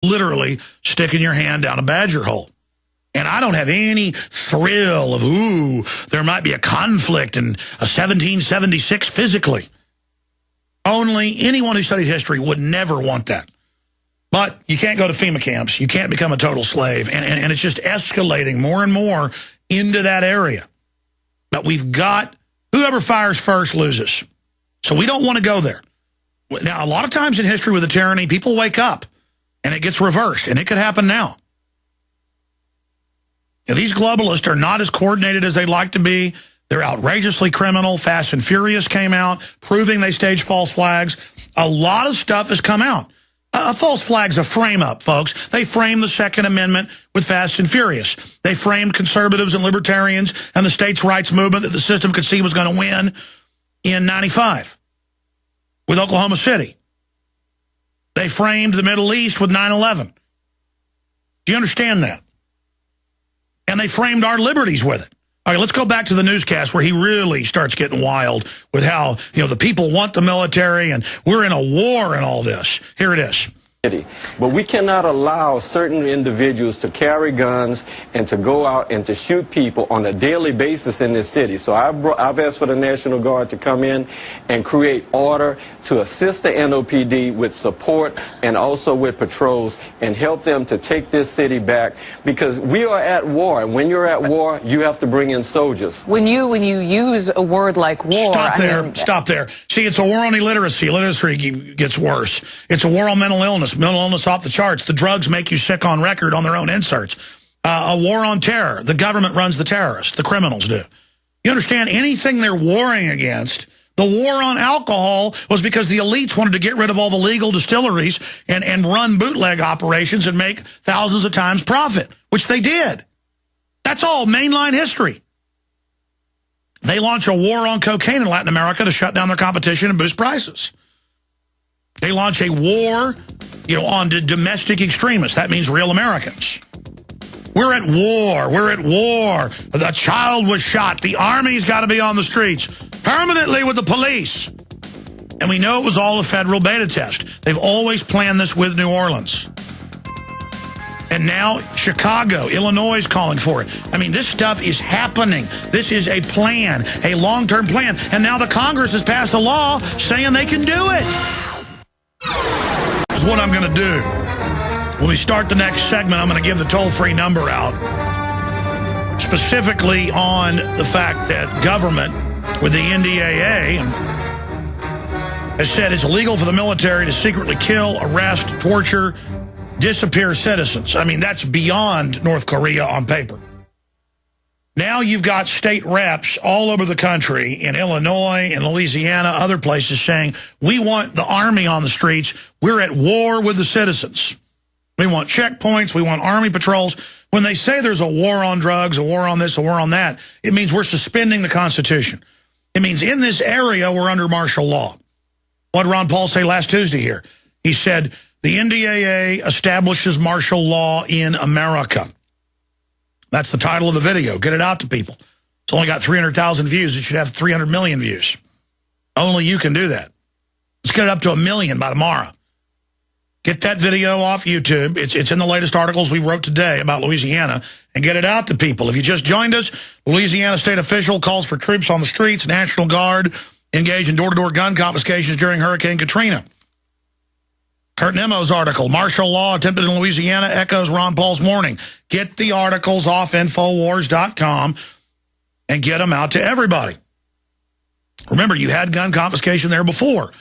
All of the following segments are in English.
literally sticking your hand down a badger hole. And I don't have any thrill of, ooh, there might be a conflict in a 1776 physically. Only anyone who studied history would never want that. But you can't go to FEMA camps. You can't become a total slave. And it's just escalating more and more into that area. But we've got, whoever fires first loses. So we don't want to go there. Now, a lot of times in history with a tyranny, people wake up and it gets reversed. And it could happen now. Now, these globalists are not as coordinated as they'd like to be. They're outrageously criminal. Fast and Furious came out, proving they staged false flags. A lot of stuff has come out. A false flag's a frame-up, folks. They framed the Second Amendment with Fast and Furious. They framed conservatives and libertarians and the states' rights movement that the system could see was going to win in 95 with Oklahoma City. They framed the Middle East with 9/11. Do you understand that? And they framed our liberties with it. All right, let's go back to the newscast where he really starts getting wild with how, the people want the military and we're in a war and all this. Here it is. But we cannot allow certain individuals to carry guns and to go out and to shoot people on a daily basis in this city. So I've asked for the National Guard to come in and create order to assist the NOPD with support and also with patrols and help them to take this city back, because we are at war. And when you're at war, you have to bring in soldiers. When you use a word like war... Stop there. See, it's a war on illiteracy. Illiteracy gets worse. It's a war on mental illness. Mental illness off the charts. The drugs make you sick on record on their own inserts. A war on terror. The government runs the terrorists. The criminals do. You understand? Anything they're warring against. The war on alcohol was because the elites wanted to get rid of all the legal distilleries and run bootleg operations and make thousands of times profit, which they did. That's all mainline history. They launch a war on cocaine in Latin America to shut down their competition and boost prices. They launch a war, on domestic extremists. That means real Americans. We're at war. We're at war. The child was shot. The army's got to be on the streets permanently with the police. And we know it was all a federal beta test. They've always planned this with New Orleans. And now Chicago, Illinois is calling for it. I mean, this stuff is happening. This is a plan, a long-term plan. And now the Congress has passed a law saying they can do it. This is what I'm going to do. When we start the next segment, I'm going to give the toll-free number out, specifically on the fact that government, with the NDAA, has said it's illegal for the military to secretly kill, arrest, torture, disappear citizens. I mean, that's beyond North Korea on paper. Now you've got state reps all over the country, in Illinois, in Louisiana, other places, saying, we want the army on the streets. We're at war with the citizens. We want checkpoints. We want army patrols. When they say there's a war on drugs, a war on this, a war on that, it means we're suspending the Constitution. It means in this area, we're under martial law. What did Ron Paul say last Tuesday here? He said, the NDAA establishes martial law in America. That's the title of the video. Get it out to people. It's only got 300,000 views. It should have 300 million views. Only you can do that. Let's get it up to 1 million by tomorrow. Get that video off YouTube. It's in the latest articles we wrote today about Louisiana, and get it out to people. If you just joined us, Louisiana state official calls for troops on the streets, National Guard engaged in door-to-door gun confiscations during Hurricane Katrina. Kurt Nemo's article, Martial Law Attempted in Louisiana Echoes Ron Paul's Warning. Get the articles off Infowars.com and get them out to everybody. Remember, you had gun confiscation there before.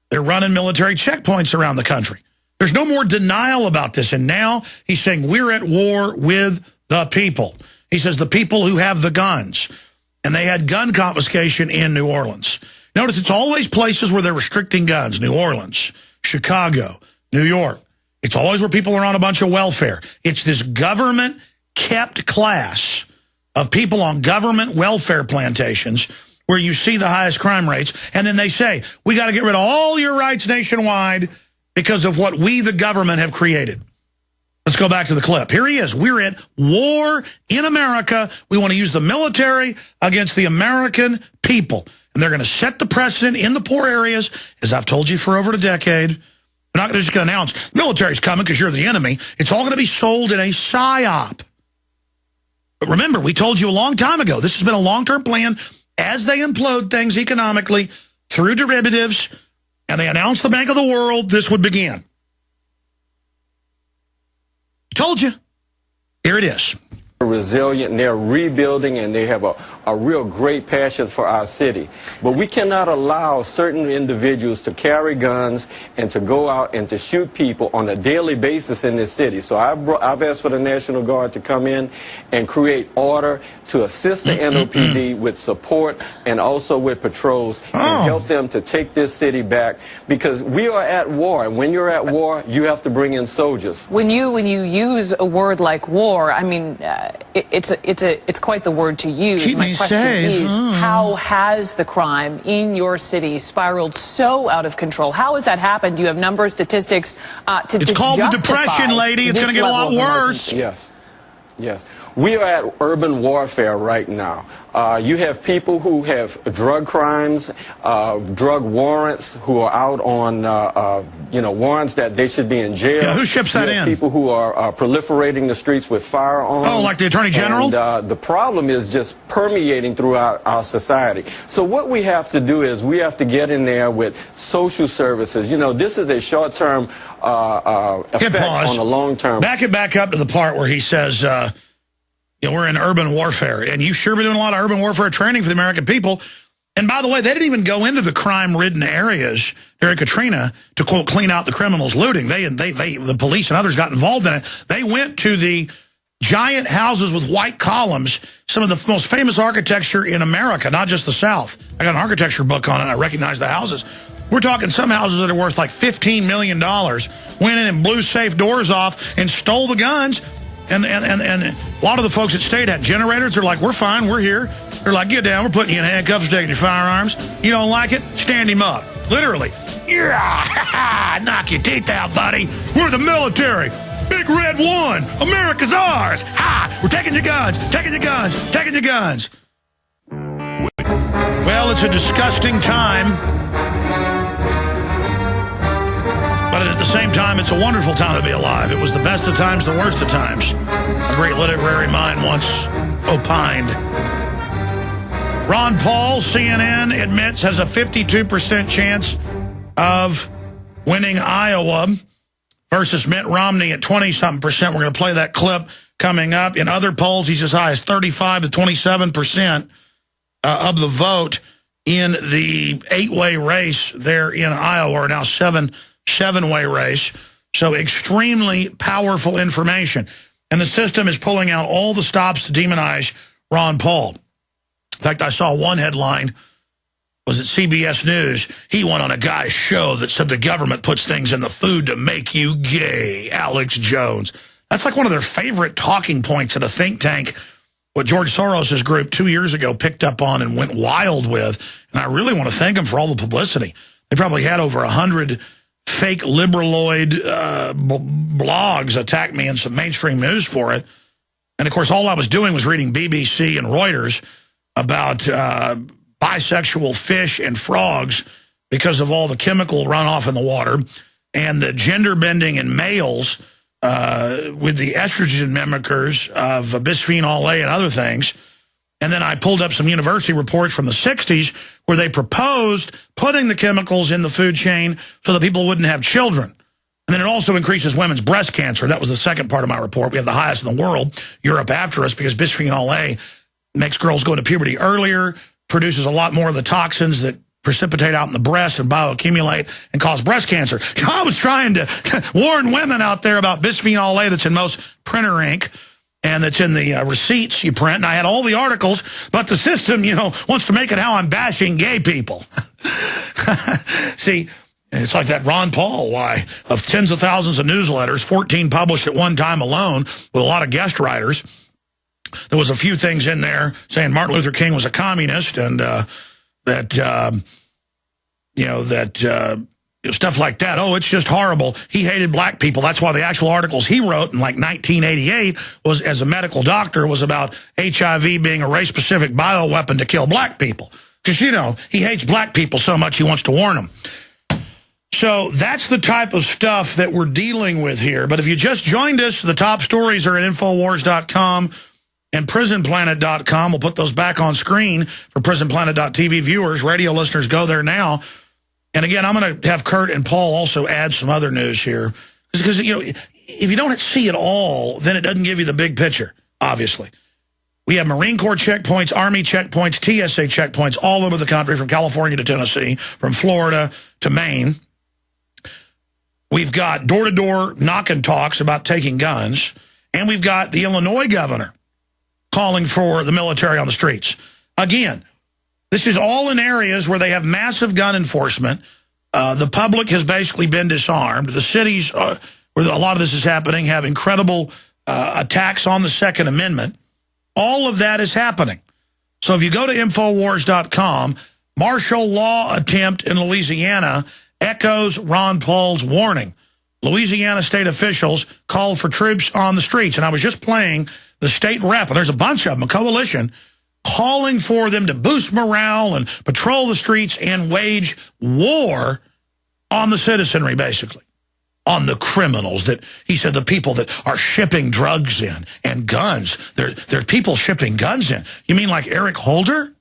They're running military checkpoints around the country. There's no more denial about this. And now he's saying we're at war with the people. He says the people who have the guns. And they had gun confiscation in New Orleans. Notice it's always places where they're restricting guns. New Orleans, Chicago, New York. It's always where people are on a bunch of welfare. It's this government-kept class of people on government welfare plantations where you see the highest crime rates. And then they say, we got to get rid of all your rights nationwide because of what we, the government, have created. Let's go back to the clip. Here he is. We're at war in America. We want to use the military against the American people. And they're going to set the precedent in the poor areas, as I've told you for over a decade. They're not just going to announce, military's coming because you're the enemy. It's all going to be sold in a psyop. But remember, we told you a long time ago, this has been a long-term plan. As they implode things economically through derivatives, and they announced the Bank of the World, this would begin. Told you. Here it is. Resilient, and they're rebuilding, and they have a real great passion for our city. But we cannot allow certain individuals to carry guns and to go out and to shoot people on a daily basis in this city. So I've asked for the National Guard to come in and create order to assist the NOPD with support and also with patrols and help them to take this city back, because we are at war, and when you're at war, you have to bring in soldiers. When you use a word like war, I mean, it's quite the word to use. Keep My me question safe. is, how has the crime in your city spiraled so out of control? How has that happened? Do you have numbers, statistics It's called the Depression, lady. It's going to get a lot worse. Yes. Yes. We are at urban warfare right now. You have people who have drug crimes, drug warrants, who are out on, warrants that they should be in jail. Yeah, who ships that in? People who are proliferating the streets with firearms. Oh, like the Attorney General? And the problem is just permeating throughout our society. So what we have to do is we have to get in there with social services. You know, this is a short-term effect on the long-term. Back it back up to the part where he says, we're in urban warfare, and you've sure been doing a lot of urban warfare training for the American people. And by the way, they didn't even go into the crime-ridden areas during Katrina to, quote, clean out the criminals looting. The police and others got involved in it. They went to the giant houses with white columns, some of the most famous architecture in America, not just the South. I got an architecture book on it, and I recognize the houses. We're talking some houses that are worth like $15 million, went in and blew safe doors off and stole the guns. And a lot of the folks that stayed had generators. They're like, we're fine, we're here. They're like, get down, we're putting you in handcuffs, taking your firearms. You don't like it? Stand him up. Literally. Yeah, knock your teeth out, buddy. We're the military. Big Red One. America's ours. Ha! We're taking your guns, taking your guns, taking your guns. Well, it's a disgusting time. But at the same time, it's a wonderful time to be alive. It was the best of times, the worst of times. A great literary mind once opined. Ron Paul, CNN, admits has a 52% chance of winning Iowa versus Mitt Romney at 20-something%. We're going to play that clip coming up. In other polls, he's as high as 35 to 27% of the vote in the 8-way race there in Iowa, or now seven-way race. So extremely powerful information. And the system is pulling out all the stops to demonize Ron Paul. In fact, I saw one headline, was it CBS News? He went on a guy's show that said the government puts things in the food to make you gay, Alex Jones. That's like one of their favorite talking points at a think tank, what George Soros' group 2 years ago picked up on and went wild with. And I really want to thank them for all the publicity. They probably had over 100 fake liberaloid blogs attack me in some mainstream news for it. And, of course, all I was doing was reading BBC and Reuters about bisexual fish and frogs because of all the chemical runoff in the water and the gender bending in males with the estrogen mimickers of bisphenol A and other things. And then I pulled up some university reports from the 60s where they proposed putting the chemicals in the food chain so that people wouldn't have children. And then it also increases women's breast cancer. That was the second part of my report. We have the highest in the world, Europe after us, because bisphenol A makes girls go into puberty earlier, produces a lot more of the toxins that precipitate out in the breast and bioaccumulate and cause breast cancer. I was trying to warn women out there about bisphenol A that's in most printer ink and that's in the receipts you print. And I had all the articles, but the system, wants to make it how I'm bashing gay people. See, it's like that Ron Paul, why, of tens of thousands of newsletters, 14 published at one time alone with a lot of guest writers. There was a few things in there saying Martin Luther King was a communist and stuff like that. Oh, it's just horrible. He hated black people. That's why the actual articles he wrote in like 1988 was, as a medical doctor, was about HIV being a race-specific bioweapon to kill black people. Because, he hates black people so much he wants to warn them. So that's the type of stuff that we're dealing with here. But if you just joined us, the top stories are at Infowars.com and Prisonplanet.com. We'll put those back on screen for Prisonplanet.tv viewers. Radio listeners, go there now. And again, I'm going to have Kurt and Paul also add some other news here. Because, you know, if you don't see it all, then it doesn't give you the big picture, obviously. We have Marine Corps checkpoints, Army checkpoints, TSA checkpoints all over the country, from California to Tennessee, from Florida to Maine. We've got door-to-door knock-and talks about taking guns. And we've got the Illinois governor calling for the military on the streets. Again, this is all in areas where they have massive gun enforcement. The public has basically been disarmed. The cities where a lot of this is happening have incredible attacks on the Second Amendment. All of that is happening. So if you go to Infowars.com, martial law attempt in Louisiana echoes Ron Paul's warning. Louisiana state officials called for troops on the streets. And I was just playing the state rep, and there's a bunch of them, a coalition, calling for them to boost morale and patrol the streets and wage war on the citizenry, basically. On the criminals, that he said, the people that are shipping drugs in and guns. There are people shipping guns in. You mean like Eric Holder?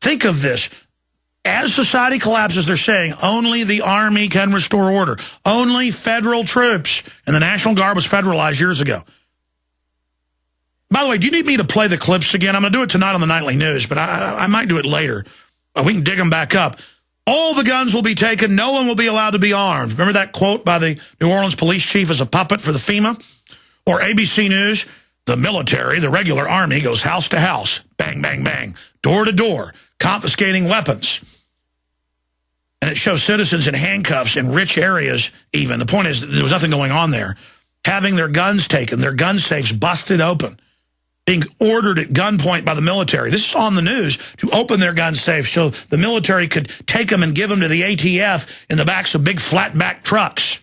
Think of this. As society collapses, they're saying only the Army can restore order. Only federal troops. And the National Guard was federalized years ago. By the way, do you need me to play the clips again? I'm going to do it tonight on the Nightly News, but I might do it later. We can dig them back up. All the guns will be taken. No one will be allowed to be armed. Remember that quote by the New Orleans police chief as a puppet for the FEMA? Or ABC News, the military, the regular army, goes house to house. Bang, bang, bang. Door to door. Confiscating weapons. And it shows citizens in handcuffs in rich areas even. The point is, there was nothing going on there. Having their guns taken, their gun safes busted open. Being ordered at gunpoint by the military. This is on the news, to open their gun safes so the military could take them and give them to the ATF in the backs of big flatback trucks.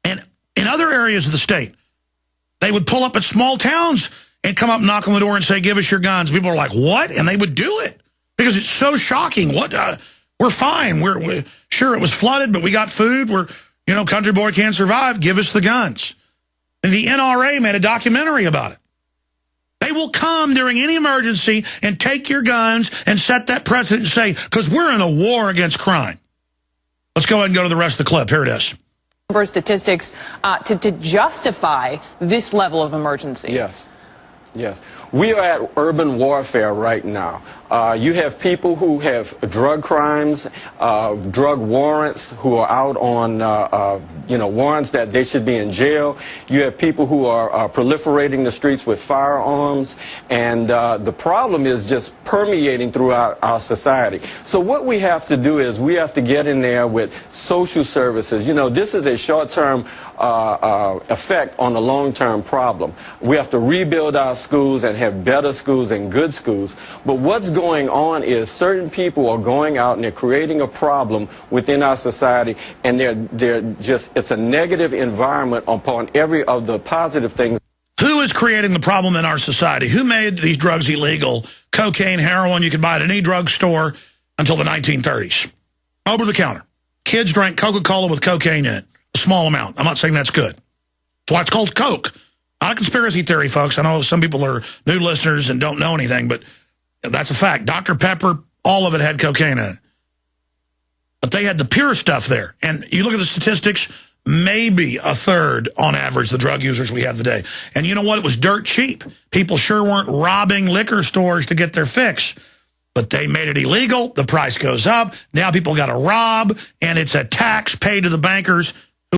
And in other areas of the state, they would pull up at small towns and come up, knock on the door and say, give us your guns. People are like, what? And they would do it because it's so shocking. What? We're fine. We're sure it was flooded, but we got food. We're, you know, country boy can't survive. Give us the guns. And the NRA made a documentary about it. They will come during any emergency and take your guns and set that precedent and say, because we're in a war against crime. Let's go ahead and go to the rest of the clip. Here it is. Number statistics to justify this level of emergency. Yes. Yes. We are at urban warfare right now. You have people who have drug crimes, drug warrants, who are out on, warrants that they should be in jail. You have people who are proliferating the streets with firearms. And the problem is just permeating throughout our society. So what we have to do is we have to get in there with social services. You know, this is a short-term effect on a long-term problem. We have to rebuild our schools and have better schools and good schools. But what's going on is certain people are going out and they're creating a problem within our society, and they're just, it's a negative environment upon every of the positive things. Who is creating the problem in our society? Who made these drugs illegal? Cocaine, heroin, you could buy at any drugstore until the 1930s. Over the counter. Kids drank Coca-Cola with cocaine in it. A small amount. I'm not saying that's good. That's why it's called Coke. Not a conspiracy theory, folks. I know some people are new listeners and don't know anything, but that's a fact. Dr. Pepper, all of it had cocaine in it. But they had the pure stuff there. And you look at the statistics, maybe a third on average the drug users we have today. And you know what? It was dirt cheap. People sure weren't robbing liquor stores to get their fix. But they made it illegal. The price goes up. Now people got to rob, and it's a tax paid to the bankers